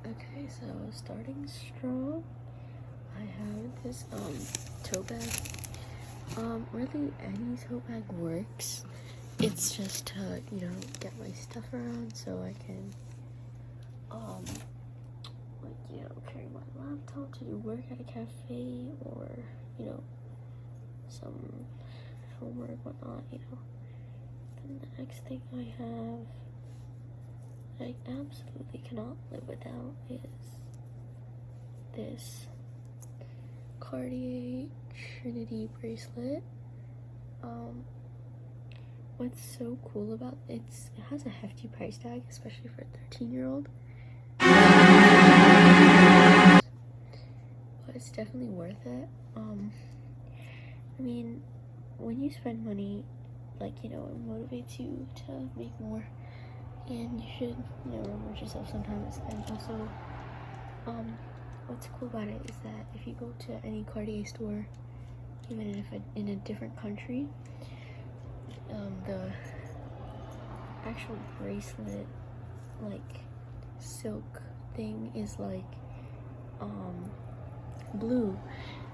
Okay, so starting strong, I have this tote bag. Really any tote bag works. It's just to, get my stuff around so I can carry my laptop to do work at a cafe or, some homework, whatnot, Then the next thing I have I absolutely cannot live without is this Cartier Trinity bracelet. What's so cool about it has a hefty price tag, especially for a 13-year-old. But it's definitely worth it. I mean, when you spend money, it motivates you to make more. And you should, reward yourself sometimes. And also, what's cool about it is that if you go to any Cartier store, even if in a different country, the actual bracelet, silk thing is blue,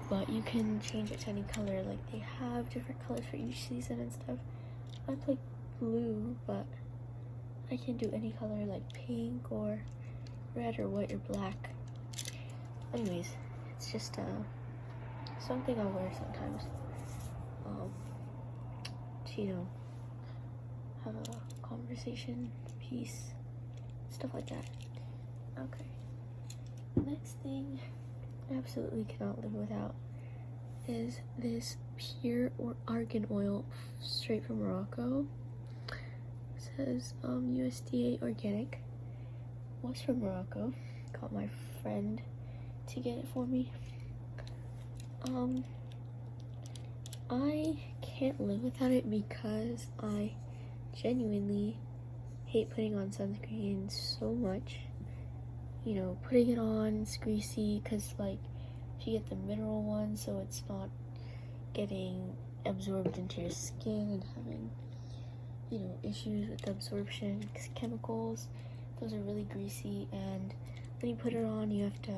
but you can change it to any color. They have different colors for each season and stuff. I pick blue, but I can do any color like pink or red or white or black. Anyways, it's just something I wear sometimes to have a conversation, peace, stuff like that. Okay, next thing I absolutely cannot live without is this pure or argan oil straight from Morocco. It says USDA organic. Was from Morocco. Got my friend to get it for me. I can't live without it because I genuinely hate putting on sunscreen so much. Putting it on, it's greasy because if you get the mineral one, so it's not getting absorbed into your skin and having issues with absorption, because chemicals, those are really greasy, and when you put it on you have to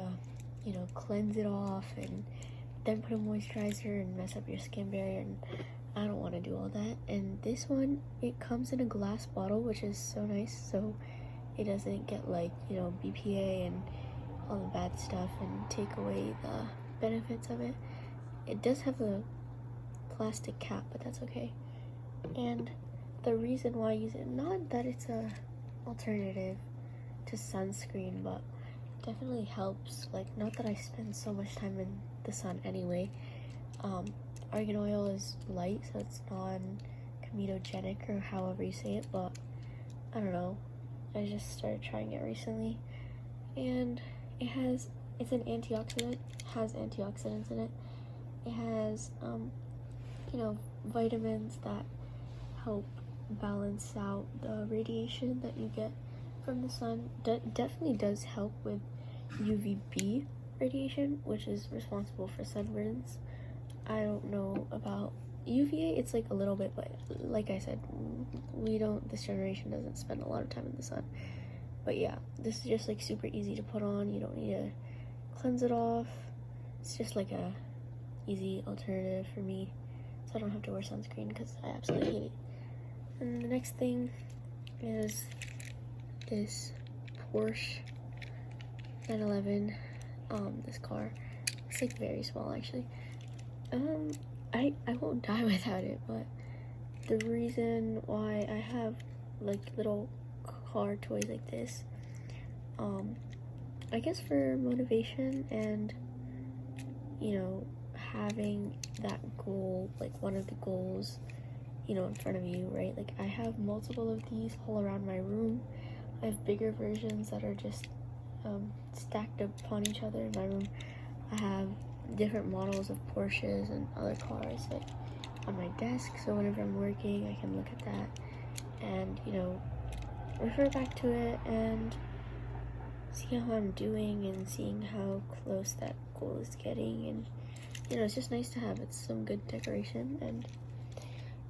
cleanse it off and then put a moisturizer and mess up your skin barrier, and I don't want to do all that. And this one, it comes in a glass bottle, which is so nice, so it doesn't get BPA and all the bad stuff and take away the benefits of it. It does have a plastic cap, but that's okay. And the reason why I use it, not that it's a alternative to sunscreen, but definitely helps. Not that I spend so much time in the sun anyway. Argan oil is light, so it's non-comedogenic or however you say it, but I don't know, I just started trying it recently, and it's an antioxidant, has antioxidants in it. It has vitamins that help balance out the radiation that you get from the sun. Definitely does help with UVB radiation, which is responsible for sunburns. I don't know about UVA, it's a little bit, but like I said, this generation doesn't spend a lot of time in the sun. But yeah, this is just super easy to put on. You don't need to cleanse it off. It's just a easy alternative for me, so I don't have to wear sunscreen because I absolutely hate it. And the next thing is this Porsche 911. This car, it's very small actually. I won't die without it, but the reason why I have little car toys like this, I guess for motivation and having that goal, one of the goals in front of you, right? I have multiple of these all around my room. I have bigger versions that are just stacked upon each other in my room. I have different models of Porsches and other cars on my desk, so whenever I'm working I can look at that and refer back to it and see how I'm doing and seeing how close that goal is getting. And it's just nice to have. It's some good decoration, and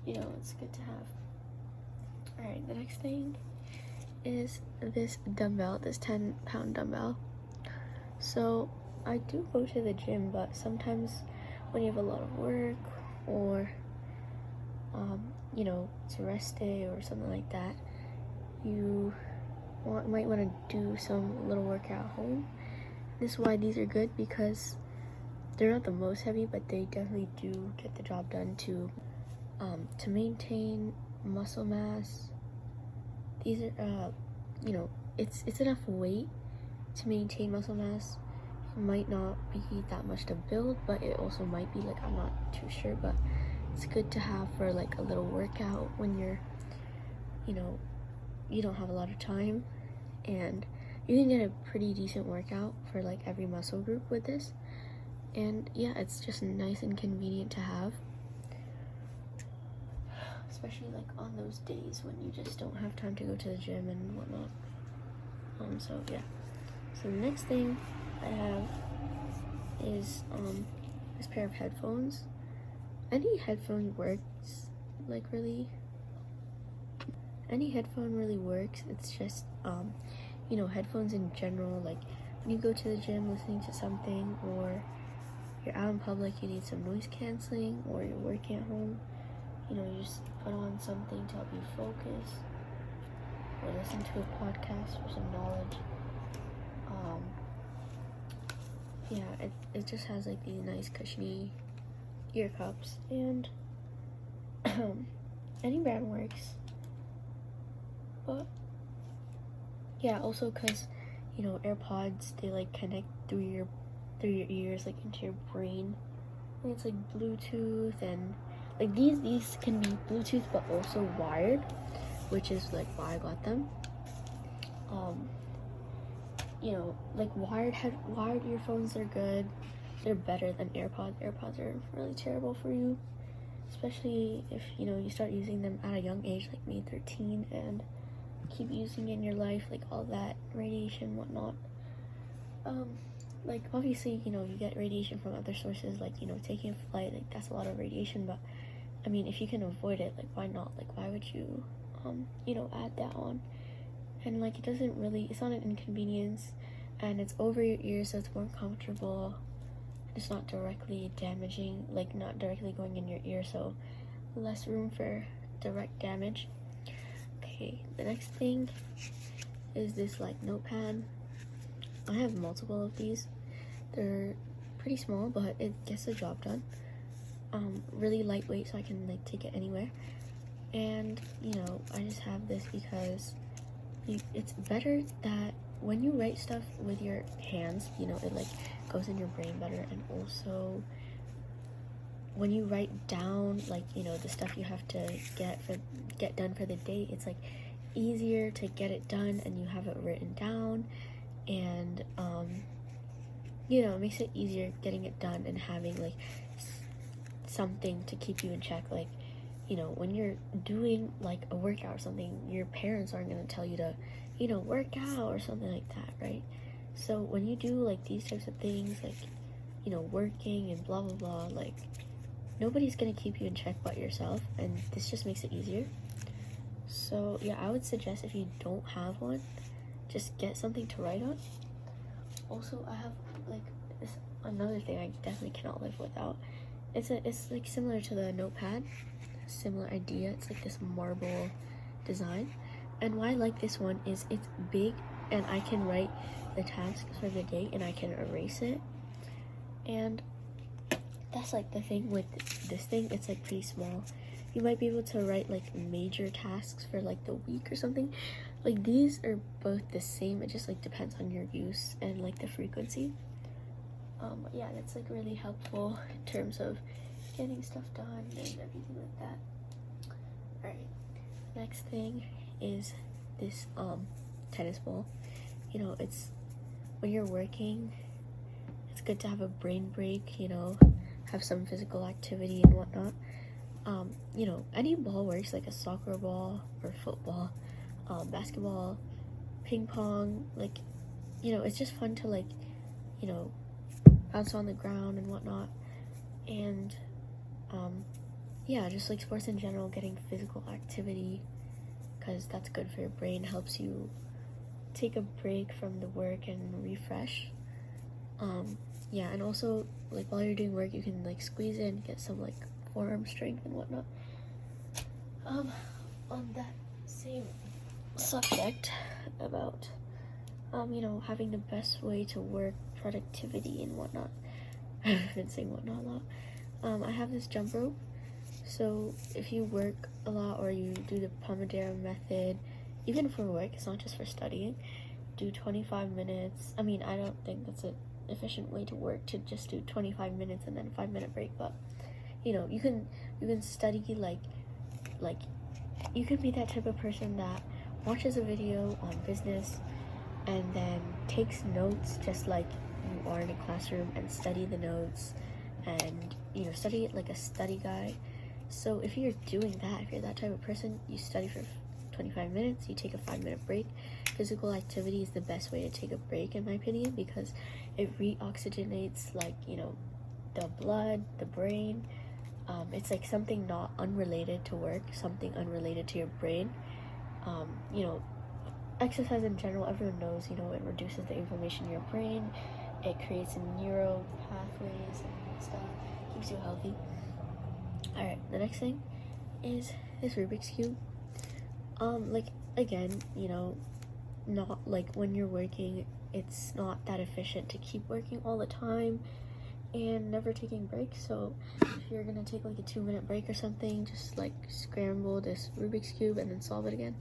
it's good to have. Alright, the next thing is this dumbbell, this 10-pound dumbbell. So I do go to the gym, but sometimes when you have a lot of work or it's a rest day or something like that, you might want to do some little workout at home. This is why these are good, because they're not the most heavy, but they definitely do get the job done to maintain muscle mass. These are it's enough weight to maintain muscle mass. It might not be that much to build, but it also might be, like, I'm not too sure, but it's good to have for like a little workout when you're you don't have a lot of time, and you can get a pretty decent workout for like every muscle group with this. And yeah, it's just nice and convenient to have, especially like on those days when you just don't have time to go to the gym and whatnot. So yeah, so the next thing I have is this pair of headphones. Any headphone works, like, really. Any headphone really works. It's just headphones in general, like when you go to the gym listening to something, or you're out in public, you need some noise canceling, or you're working at home, you just put on something to help you focus, or listen to a podcast for some knowledge. It just has like these nice cushiony ear cups, and any brand works. But yeah, also because AirPods, they like connect through your ears, like into your brain, and it's like Bluetooth, and like these can be Bluetooth but also wired, which is like why I got them. Like wired earphones are good. They're better than AirPods. AirPods are really terrible for you, especially if you start using them at a young age, like me, 13, and keep using it in your life, like all that radiation, whatnot. Like obviously, you get radiation from other sources, like taking a flight, like that's a lot of radiation. But I mean, if you can avoid it, like why not? Like why would you, add that on? And like it's not an inconvenience, and it's over your ears, so it's more comfortable. It's not directly damaging, like not directly going in your ear, so less room for direct damage. Okay, the next thing is this like notepad. I have multiple of these. They're pretty small, but it gets the job done. Really lightweight, so I can like take it anywhere. And I just have this because it's better that when you write stuff with your hands, it like goes in your brain better. And also when you write down like the stuff you have to get done for the day, it's like easier to get it done, and you have it written down, and it makes it easier getting it done and having like something to keep you in check. Like when you're doing like a workout or something, your parents aren't going to tell you to work out or something like that, right? So when you do like these types of things, like working and blah blah blah, like nobody's going to keep you in check but yourself, and this just makes it easier. So yeah, I would suggest, if you don't have one, just get something to write on. Also, I have like this another thing I definitely cannot live without. It's like similar to the notepad, similar idea. It's like this marble design, and why I like this one is it's big, and I can write the tasks for the day, and I can erase it. And that's like the thing with this thing. It's like pretty small. You might be able to write like major tasks for like the week or something. Like these are both the same. It just like depends on your use and like the frequency. Yeah, that's like really helpful in terms of getting stuff done and everything like that. Alright, next thing is this tennis ball. It's when you're working, it's good to have a brain break, have some physical activity and whatnot. Any ball works, like a soccer ball or football, basketball, ping pong, like it's just fun to like bounce on the ground and whatnot. And yeah, just like sports in general, getting physical activity, because that's good for your brain, helps you take a break from the work and refresh. Yeah, and also like while you're doing work, you can like squeeze in, get some like forearm strength and whatnot. On that same subject about having the best way to work, productivity and whatnot. I've been saying whatnot a lot. I have this jump rope. So if you work a lot or you do the Pomodoro method, even for work, it's not just for studying, do 25 minutes. I mean, I don't think that's an efficient way to work, to just do 25 minutes and then a 5-minute break, but you can study like you can be that type of person that watches a video on business and then takes notes just like you are in a classroom and study the notes and study it like a study guide. So if you're doing that, if you're that type of person, you study for 25 minutes, you take a 5-minute break. Physical activity is the best way to take a break in my opinion, because it reoxygenates like the blood, the brain. It's like something not unrelated to work, something unrelated to your brain. Exercise in general, everyone knows, it reduces the inflammation in your brain, it creates neural pathways and stuff, keeps you healthy. Alright, the next thing is this Rubik's Cube. Like, again, not like when you're working, it's not that efficient to keep working all the time and never taking breaks. So if you're gonna take like a 2-minute break or something, just like scramble this Rubik's Cube and then solve it again.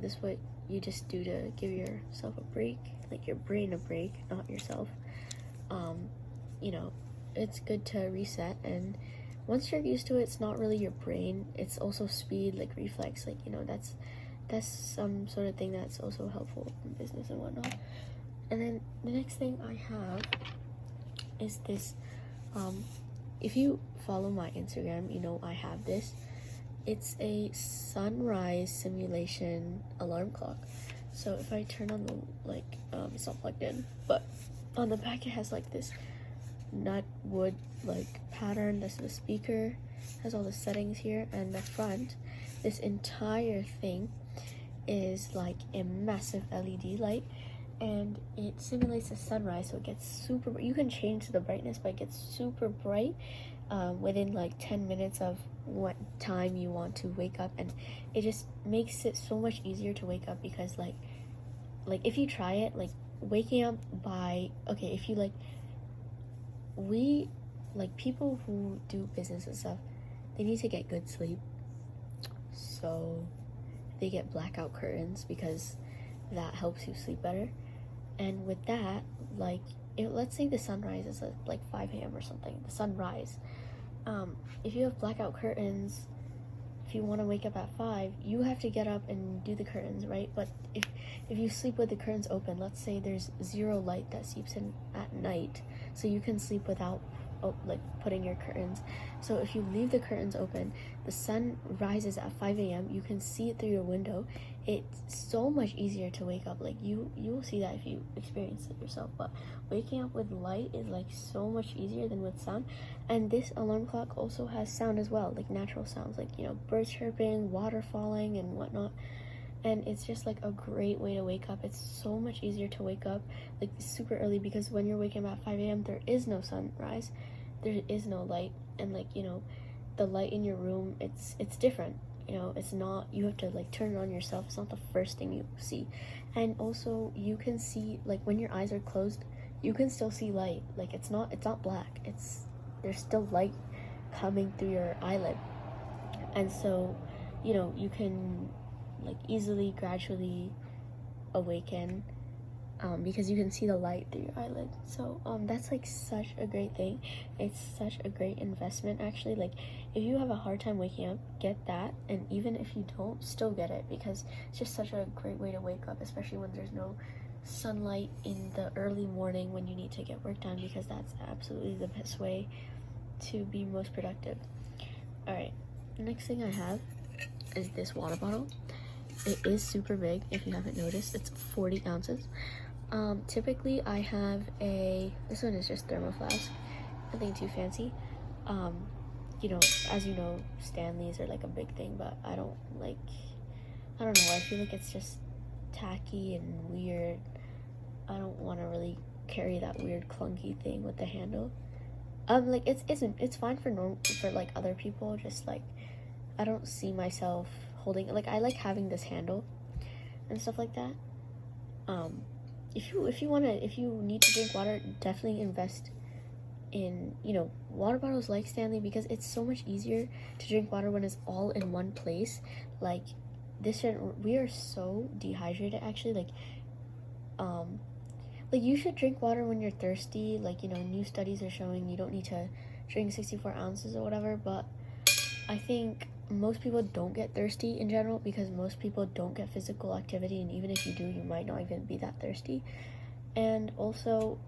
This what you just do to give yourself a break, like your brain a break, not yourself. It's good to reset, and once you're used to it, it's not really your brain, it's also speed, like reflex, like that's some sort of thing that's also helpful in business and whatnot. And then the next thing I have is this. If you follow my Instagram, I have this. It's a sunrise simulation alarm clock. So if I turn on the it's not plugged in, but on the back it has like this nut wood like pattern. That's the speaker, has all the settings here, and the front, this entire thing is like a massive LED light, and it simulates the sunrise, so it gets super. You can change the brightness, but it gets super bright within like 10 minutes of what time you want to wake up, and it just makes it so much easier to wake up, because like if you try it, like waking up by if you people who do business and stuff, they need to get good sleep, so they get blackout curtains because that helps you sleep better. And with that, let's say the sunrise is at like 5 a.m. or something, the sunrise. If you have blackout curtains, if you want to wake up at 5, you have to get up and do the curtains, right? But if you sleep with the curtains open, let's say there's zero light that seeps in at night, so you can sleep without putting your curtains. So if you leave the curtains open, the sun rises at 5 a.m. You can see it through your window. It's so much easier to wake up. Like you will see that if you experience it yourself. But waking up with light is like so much easier than with sound. And this alarm clock also has sound as well, like natural sounds, like birds chirping, water falling, and whatnot. And it's just like a great way to wake up. It's so much easier to wake up like super early, because when you're waking up at 5 a.m. there is no sunrise, there is no light, and the light in your room, it's different. It's not, you have to turn it on yourself. It's not the first thing you see. And also you can see, when your eyes are closed, you can still see light. It's not black, there's still light coming through your eyelid. And so you can easily gradually awaken, because you can see the light through your eyelid. So that's such a great thing. It's such a great investment, actually. If you have a hard time waking up, get that, and even if you don't, still get it, because it's just such a great way to wake up, especially when there's no sunlight in the early morning when you need to get work done, because that's absolutely the best way to be most productive. Alright, next thing I have is this water bottle. It is super big, if you haven't noticed. It's 40 ounces. Typically I have this one is just thermoflask, nothing too fancy. As you know, Stanleys are a big thing, but I don't know, I feel it's just tacky and weird. I don't want to really carry that weird clunky thing with the handle. Like it's fine for like other people, just like I don't see myself holding, like I like having this handle and stuff like that. If you need to drink water, definitely invest in, you know, water bottles like Stanley, because it's so much easier to drink water when it's all in one place. Like we are so dehydrated actually, like you should drink water when you're thirsty. Like, you know, new studies are showing you don't need to drink 64 ounces or whatever, but I think most people don't get thirsty in general because most people don't get physical activity, and even if you do, you might not even be that thirsty. And also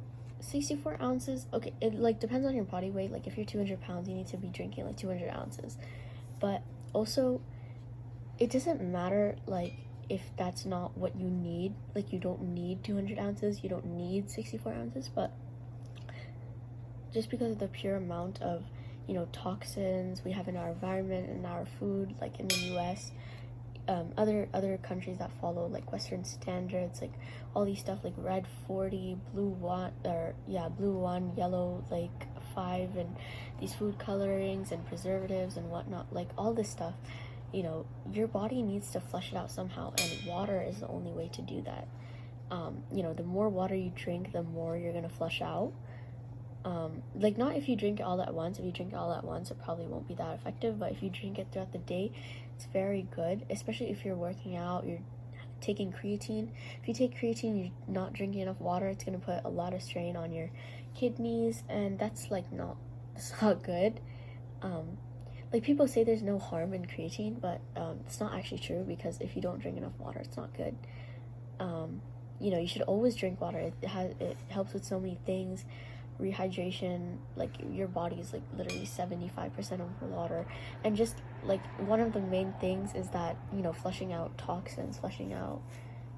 64 ounces, okay, it like depends on your body weight. Like if you're 200 pounds, you need to be drinking like 200 ounces. But also, it doesn't matter like if that's not what you need. Like you don't need 200 ounces, you don't need 64 ounces, but just because of the pure amount of, you know, toxins we have in our environment and our food, like in the US, other countries that follow like Western standards, like all these stuff like red 40, blue 1, yellow like 5, and these food colorings and preservatives and whatnot, like all this stuff, you know, your body needs to flush it out somehow, and water is the only way to do that. You know, the more water you drink, the more you're gonna flush out. Like not if you drink it all at once. If you drink it all at once, it probably won't be that effective, but if you drink it throughout the day, it's very good, especially if you're working out, you're taking creatine. If you take creatine, you're not drinking enough water, it's going to put a lot of strain on your kidneys, and that's it's not good. Like people say there's no harm in creatine, but it's not actually true, because if you don't drink enough water, it's not good. You know, you should always drink water. It helps with so many things. Rehydration, like your body is like literally 75% of water, and just like one of the main things is that, you know, flushing out toxins, flushing out,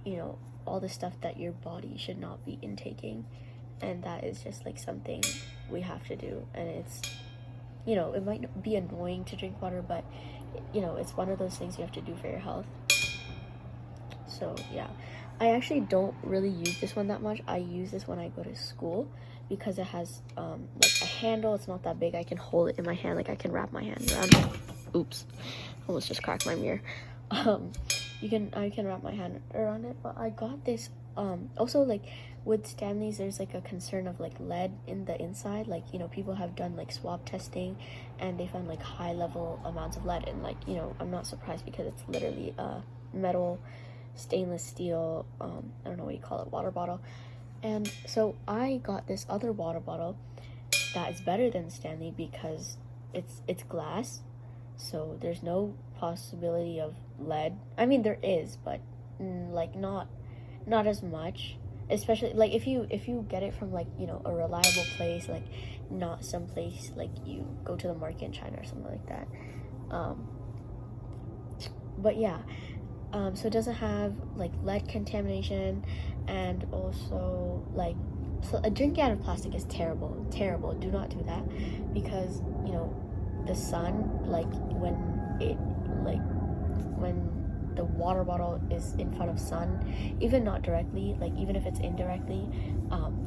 you know, all the stuff that your body should not be intaking, and that is just like something we have to do. And it's, you know, it might be annoying to drink water, but you know, it's one of those things you have to do for your health. So yeah, I actually don't really use this one that much. I use this when I go to school because it has like a handle. It's not that big. I can hold it in my hand. Like I can wrap my hand around it. Oops, almost just cracked my mirror. I can wrap my hand around it. But I got this. Also, like with Stanley's, there's like a concern of like lead in the inside. Like, you know, people have done like swab testing, and they found like high level amounts of lead. And like, you know, I'm not surprised because it's literally a metal, stainless steel, I don't know what you call it, water bottle. And so I got this other water bottle that is better than Stanley because it's glass, so there's no possibility of lead. I mean, there is, but like not as much. Especially like if you get it from like, you know, a reliable place, like not some place like you go to the market in China or something like that. But yeah. So it doesn't have like lead contamination, and also like, so a drinking out of plastic is terrible. Do not do that, because, you know, the sun, like when the water bottle is in front of sun, even not directly, like even if it's indirectly,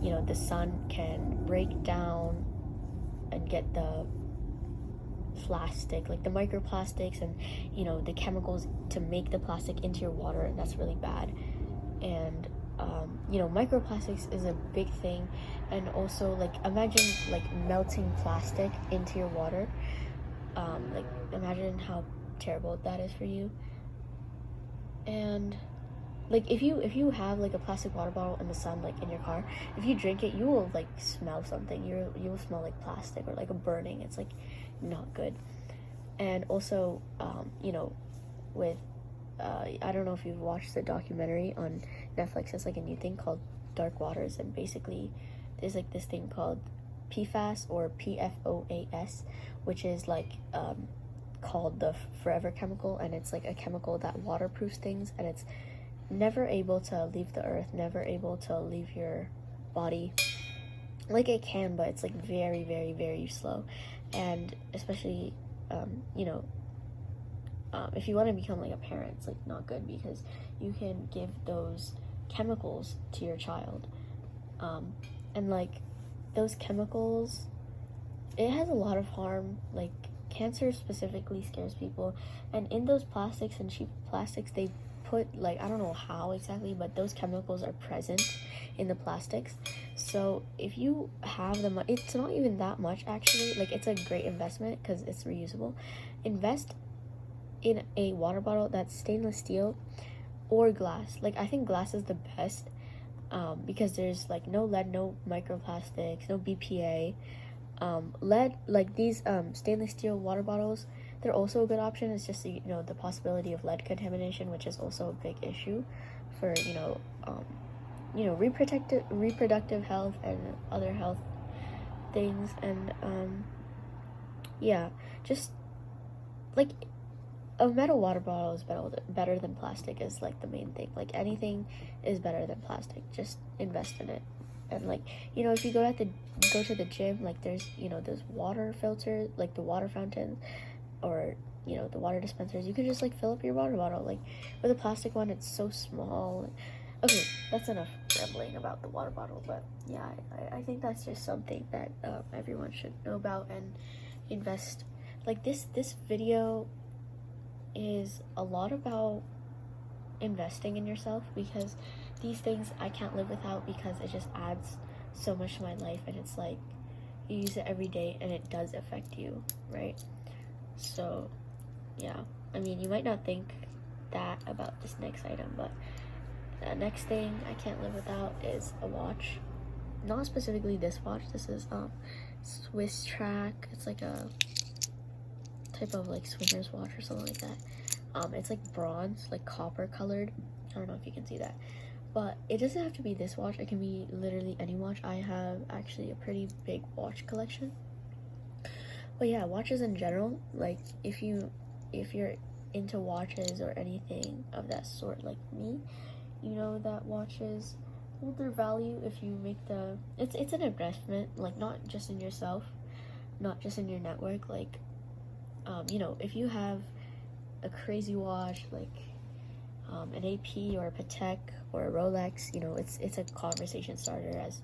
you know, the sun can break down and get the plastic, like the microplastics and, you know, the chemicals to make the plastic into your water, and that's really bad. And you know, microplastics is a big thing. And also, like, imagine like melting plastic into your water. Like imagine how terrible that is for you. And like if you have like a plastic water bottle in the sun, like in your car, if you drink it, you will like smell something. You will smell like plastic or like a burning. It's like not good. And also, you know, with I don't know if you've watched the documentary on Netflix. It's like a new thing called Dark Waters, and basically there's like this thing called PFAS, or PFOAS, which is like called the forever chemical, and it's like a chemical that waterproofs things, and it's never able to leave the earth, never able to leave your body. Like it can, but it's like very, very, very slow. And especially, you know, if you want to become like a parent, it's like not good, because you can give those chemicals to your child. and like those chemicals, it has a lot of harm. Like cancer specifically scares people, and in those plastics and cheap plastics they put, like, I don't know how exactly, but those chemicals are present in the plastics. So if you have the money, it's not even that much actually, like it's a great investment because it's reusable. Invest in a water bottle that's stainless steel or glass. Like I think glass is the best, because there's like no lead, no microplastics, no BPA. Lead, like these stainless steel water bottles, they're also a good option. It's just, you know, the possibility of lead contamination, which is also a big issue for, reproductive health and other health things. And yeah, just like a metal water bottle is better than plastic is like the main thing. Like anything is better than plastic. Just invest in it. And like, you know, if you go to the gym, like there's, you know, those water filters, like the water fountain, or, you know, the water dispensers. You can just like fill up your water bottle. Like with a plastic one, it's so small. Okay, that's enough rambling about the water bottle. But yeah, I think that's just something that everyone should know about and invest. Like this video is a lot about investing in yourself, because these things I can't live without, because it just adds so much to my life, and it's like you use it every day and it does affect you, right? So yeah, I mean, you might not think that about this next item, but the next thing I can't live without is a watch. Not specifically this watch. This is Swiss Track. It's like a type of like swingers watch or something like that. It's like bronze, like copper colored. I don't know if you can see that, but it doesn't have to be this watch. It can be literally any watch. I have actually a pretty big watch collection. But yeah, watches in general, like if you're into watches or anything of that sort like me, you know that watches hold their value if you make it's an investment, like not just in yourself, not just in your network. Like you know, if you have a crazy watch like an AP or a Patek or a Rolex, you know, it's a conversation starter, as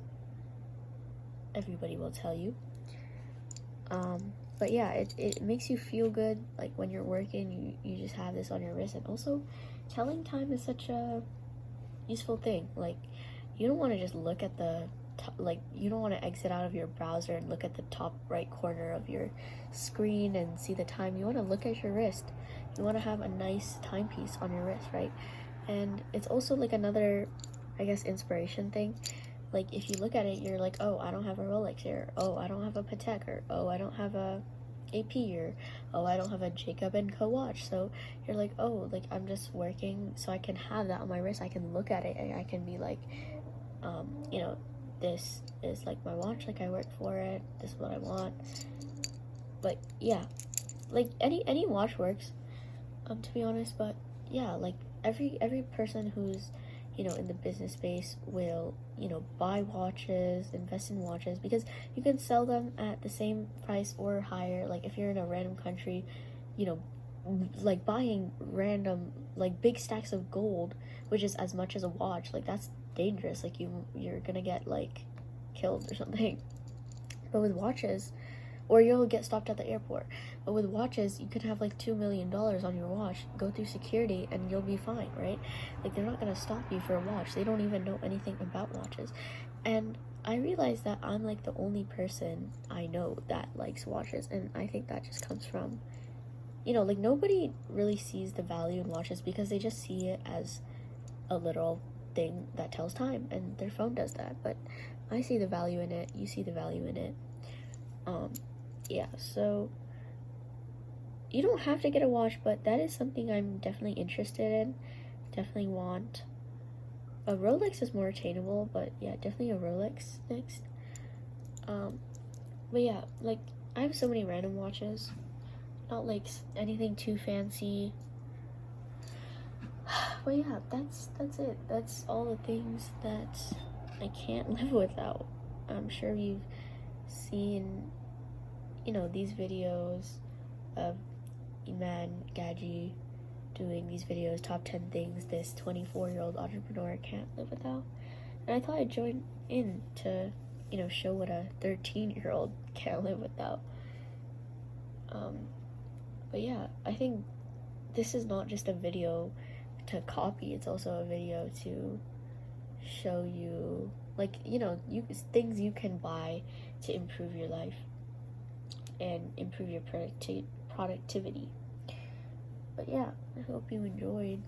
everybody will tell you. But yeah, it makes you feel good, like when you're working, you just have this on your wrist. And also, telling time is such a useful thing. Like you don't want to just look at like you don't want to exit out of your browser and look at the top right corner of your screen and see the time. You want to look at your wrist. You want to have a nice timepiece on your wrist, right? And it's also like another, I guess, inspiration thing. Like if you look at it, you're like, oh, I don't have a Rolex here, oh, I don't have a Patek, or oh, I don't have a AP, or oh, I don't have a Jacob & Co watch. So you're like, oh, like I'm just working so I can have that on my wrist. I can look at it and I can be like, you know, this is like my watch, like I work for it, this is what I want. But yeah, like any watch works, to be honest. But yeah, like every person who's, you know, in the business space will, you know, buy watches, invest in watches, because you can sell them at the same price or higher. Like if you're in a random country, you know, like buying random like big stacks of gold, which is as much as a watch, like that's dangerous. Like you're gonna get like killed or something. But with watches, or you'll get stopped at the airport. But with watches, you could have like $2 million on your watch, go through security, and you'll be fine, right? Like they're not gonna stop you for a watch. They don't even know anything about watches. And I realized that I'm like the only person I know that likes watches, and I think that just comes from, you know, like nobody really sees the value in watches because they just see it as a literal thing that tells time, and their phone does that. But I see the value in it, you see the value in it. Yeah, so you don't have to get a watch, but that is something I'm definitely interested in. Definitely want. A Rolex is more attainable, but yeah, definitely a Rolex next. But yeah, like I have so many random watches, not like anything too fancy. But yeah, that's it. That's all the things that I can't live without. I'm sure you've seen, you know, these videos of Iman Gaji doing these videos, top 10 things this 24-year-old entrepreneur can't live without. And I thought I'd join in to show what a 13-year-old can't live without. But yeah, I think this is not just a video to copy, it's also a video to show you, like, things you can buy to improve your life and improve your productivity. But yeah, I hope you enjoyed.